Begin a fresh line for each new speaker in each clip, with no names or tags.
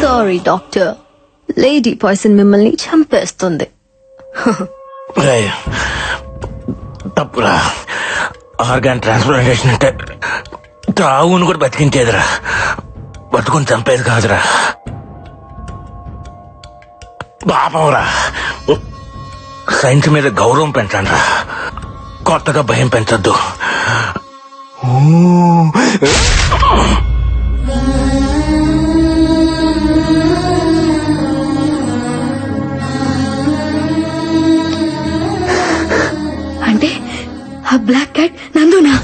Sorry doctor, lady poison మిమ్మల్ని చంపేస్తుంది.
తప్పురా, ఆర్గాన్ ట్రాన్స్ప్లాంటేషన్ అంటే తావును కూడా బతికించేదిరా, బతుకుని చంపేది కాదురా. పాపంరా, సైన్స్ మీద గౌరవం పెంచండి రా, కొత్తగా భయం పెంచద్దు.
అంటే ఆ బ్లాక్ క్యాట్ నందునా?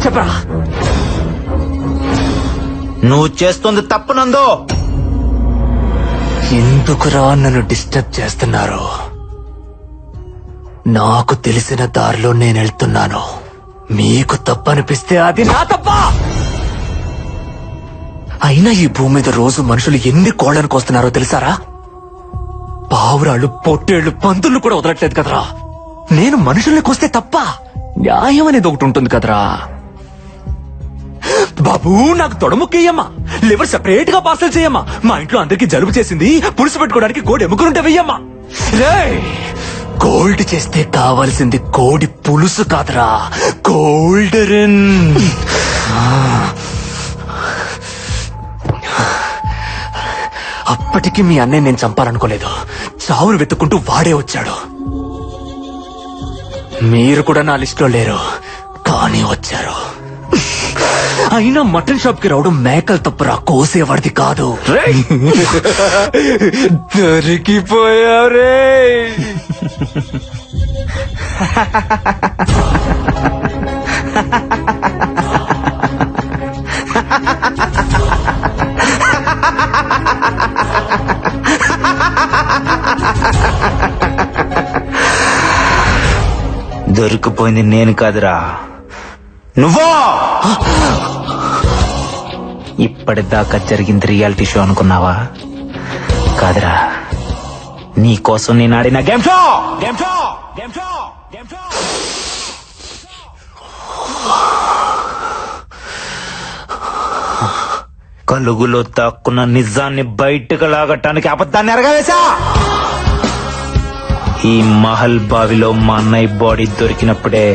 చెప్పరా, నువ్వు చేస్తుంది తప్పు నందు. ఎందుకురా నన్ను డిస్టర్బ్ చేస్తున్నారు? నాకు తెలిసిన దారిలో నేను వెళ్తున్నాను. మీకు తప్పనిపిస్తే అది నా తప్ప. అయినా ఈ భూమి మీద రోజు మనుషులు ఎన్ని కోళ్లను కోస్తున్నారో తెలుసారా? పావురాళ్ళు, పొట్టేళ్లు, పందులు కూడా వదలట్లేదు కదరా. నేను మనుషుల్ని కోస్తే తప్ప? న్యాయం అనేది ఒకటి ఉంటుంది కదరా. బాబు, నాకు తొడముక్కయ్యమ్మా, లివర్ సెపరేట్ గా పార్సల్ చేయమ్మా. మా ఇంట్లో అందరికి జలుబు చేసింది, పులుసు పెట్టుకోవడానికి కోడి ఎముకలుంటే వెయ్యమ్మా. గోల్డ్ చేస్తే కావాల్సింది కోడి పులుసు కాదురా, గోల్డెన్. అప్పటికి మీ అన్నయ్య నేను చంపాలనుకోలేదు. చావును వెతుక్కుంటూ వాడే వచ్చాడు. మీరు కూడా నా లిస్టులో లేరు, కానీ వచ్చారు. అయినా మటన్ షాప్ కి రావడం మేకలు తప్పురా, కోసేవాడిది కాదు. దొరికిపోయారే. దొరికిపోయింది నేను కాదురా, నువ్వో. ఇప్పటిదాకా జరిగింది రియాలిటీ షో అనుకున్నావా? కాదురా, నీ కోసం నేను ఆడిన గేమ్ షో. కలుగులో తాక్కున్న నిజాన్ని బయటకు లాగటానికి అబద్ధాన్ని ఎరగవేశా. ఈ మహల్ బావిలో మా అన్నయ్య బాడీ దొరికినప్పుడే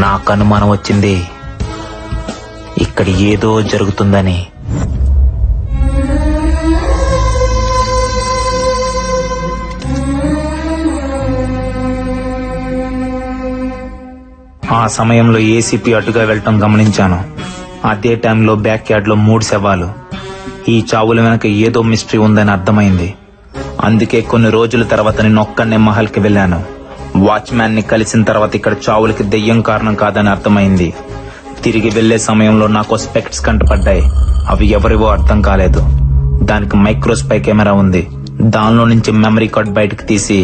నాకు అనుమానం వచ్చింది, ఇక్కడ ఏదో జరుగుతుందని. ఆ సమయంలో ఏసీపీ అటుగా వెళ్లటం గమనించాను. అదే టైంలో బ్యాక్ యార్డ్ లో 3 శవాలు. ఈ చావుల వెనక ఏదో మిస్టరీ ఉందని అర్థమైంది. అందుకే కొన్ని రోజుల తర్వాత నేను ఒక్కనే మహల్ కి వెళ్ళాను. వాచ్మ్యాన్ ని కలిసిన తర్వాత ఇక్కడ చావులకి దెయ్యం కారణం కాదని అర్థమైంది. తిరిగి వెళ్లే సమయంలో నాకు స్పెక్ట్స్ కంటపడ్డాయి. అవి ఎవరివో అర్థం కాలేదు. దానికి మైక్రోస్పై కెమెరా ఉంది. దానిలో నుంచి మెమరీ కార్డ్ బయటకు తీసి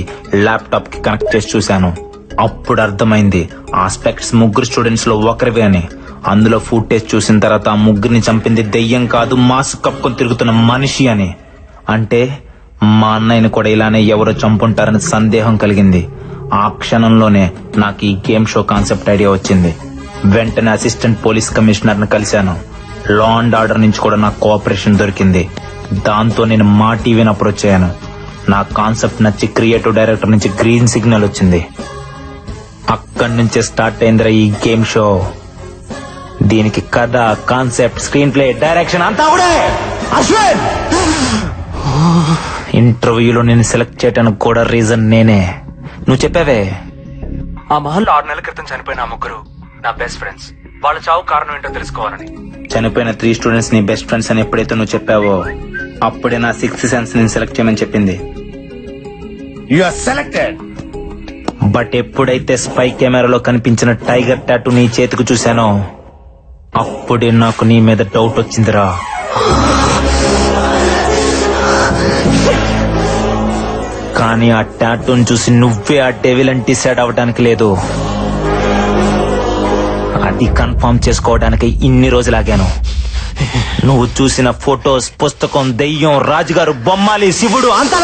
ల్యాప్టాప్ కి కనెక్ట్ చేసి చూశాను. అప్పుడు అర్థమైంది ఆ స్పెక్ట్స్ 3 స్టూడెంట్స్ లో ఒకరివే అని. అందులో ఫుటేజ్ చూసిన తర్వాత ఆ 3ని చంపింది దెయ్యం కాదు, మాస్క్ కప్పుకొని తిరుగుతున్న మనిషి అని. అంటే మా అన్నయ్యని కూడా ఇలానే ఎవరో చంపుంటారని సందేహం కలిగింది. ఆ క్షణంలోనే నాకు ఈ గేమ్ షో కాన్సెప్ట్ ఐడియా వచ్చింది. వెంటనే అసిస్టెంట్ పోలీస్ కమిషనర్ ని కలిశాను. లా అండ్ ఆర్డర్ నుంచి కూడా నాకు కోఆపరేషన్ దొరికింది. దాంతో నేను మా టీవీని అప్రోచ్ అయ్యాను. నా కాన్సెప్ట్ నచ్చి క్రియేటివ్ డైరెక్టర్ నుంచి గ్రీన్ సిగ్నల్ వచ్చింది. అక్కడి నుంచే స్టార్ట్ అయిందిరా ఈ గేమ్ షో. దీనికి కథ, కాన్సెప్ట్, స్క్రీన్ ప్లే, డైరెక్షన్ అంతా కూడా అశ్విన్. ఇంటర్వ్యూలో నేను సెలెక్ట్ చేయడానికి కూడా రీజన్ నేనే. నువ్వు చెప్పావే,
ఆ మహల్లో 6 నెలల క్రితం చనిపోయిన ఆ ముగ్గురు నా బెస్ట్ ఫ్రెండ్స్. వాళ్ళ చావు కారణం ఏంటో తెలుసుకోవాలని.
చనిపోయిన 3 స్టూడెంట్స్ నీ బెస్ట్ ఫ్రెండ్స్ అని ఎప్పుడైతే నువ్వు చెప్పావో అప్పుడే నా 6th సెన్స్ నేను సెలెక్ట్ చేయమని చెప్పింది.
You are selected.
బట్ ఎప్పుడైతే స్పై కెమెరాలో కనిపించిన టైగర్ టాటూ నీ చేతికి చూశానో అప్పుడే నాకు నీ మీద డౌట్ వచ్చిందిరా. కానీ ఆ టాటూని చూసి నువ్వే ఆ డెవిల్ అని డిసైడ్ అవ్వడానికి లేదు. అది కన్ఫర్మ్ చేసుకోవడానికి ఇన్ని రోజులాగాను. నువ్వు చూసిన ఫొటోస్, పుస్తకం, దెయ్యం, రాజుగారు, బొమ్మాలి, శివుడు అంతా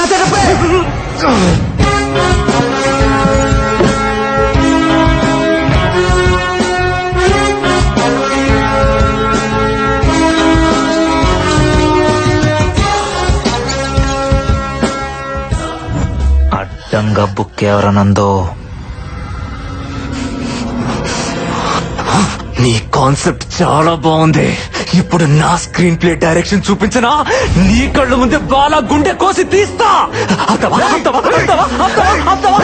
అడ్డంగా బుక్ ఎవరనందో.
నీ కాన్సెప్ట్ చాలా బాగుంది. ఇప్పుడు నా స్క్రీన్ ప్లే డైరెక్షన్ చూపించనా? నీ కళ్ళు ముందే బాలా గుండె కోసి తీస్తా. అత్తవా అత్తవా అత్తవా అత్తవా అత్తవా.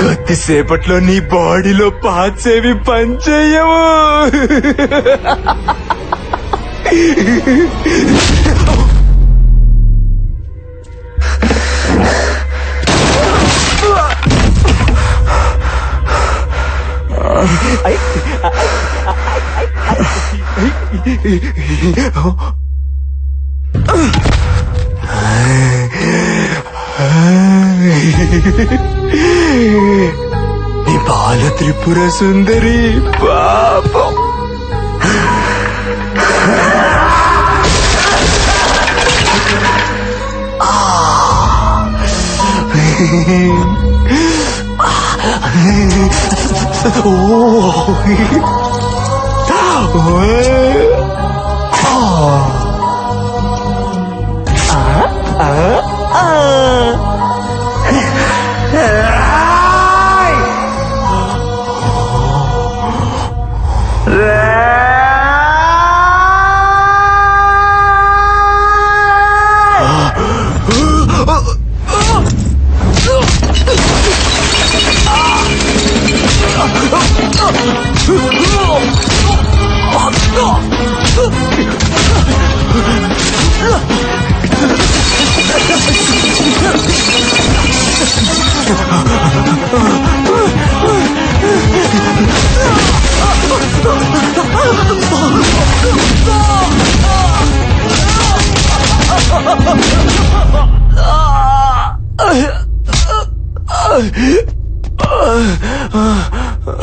కొద్దిసేపట్లో నీ బాడీలో పార్ట్స్ ఏవి పనిచేయవు. నీ బాల త్రిపుర సుందరి పాపం.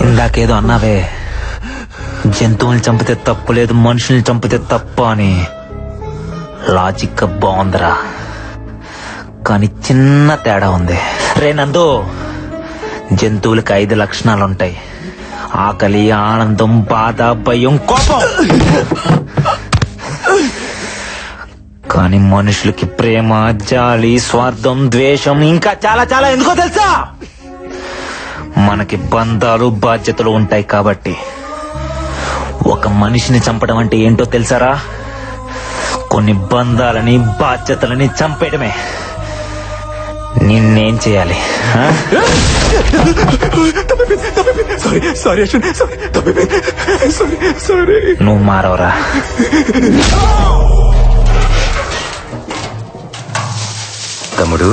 ఇందాకేదో అన్నావే, జంతువుల్ని చంపితే తప్పు లేదు, మనుషుల్ని చంపితే తప్పు అని. లాజిక్ బాగుందిరా, కానీ చిన్న తేడా ఉంది. రే నందు, జంతువులకి 5 లక్షణాలుంటాయి: ఆకలి, ఆనందం, బాధ, భయం, కోపం. కానీ మనుషులకి ప్రేమ, జాలి, స్వార్థం, ద్వేషం, ఇంకా చాలా చాలా. ఎందుకో తెలుసా? మనకి బంధాలు, బాధ్యతలు ఉంటాయి కాబట్టి. ఒక మనిషిని చంపడం అంటే ఏంటో తెలుసారా? కొన్ని బంధాలని, బాధ్యతలని చంపేయడమే. నిన్నేం చేయాలి? నువ్వు మారవరా?
తమ్ముడు,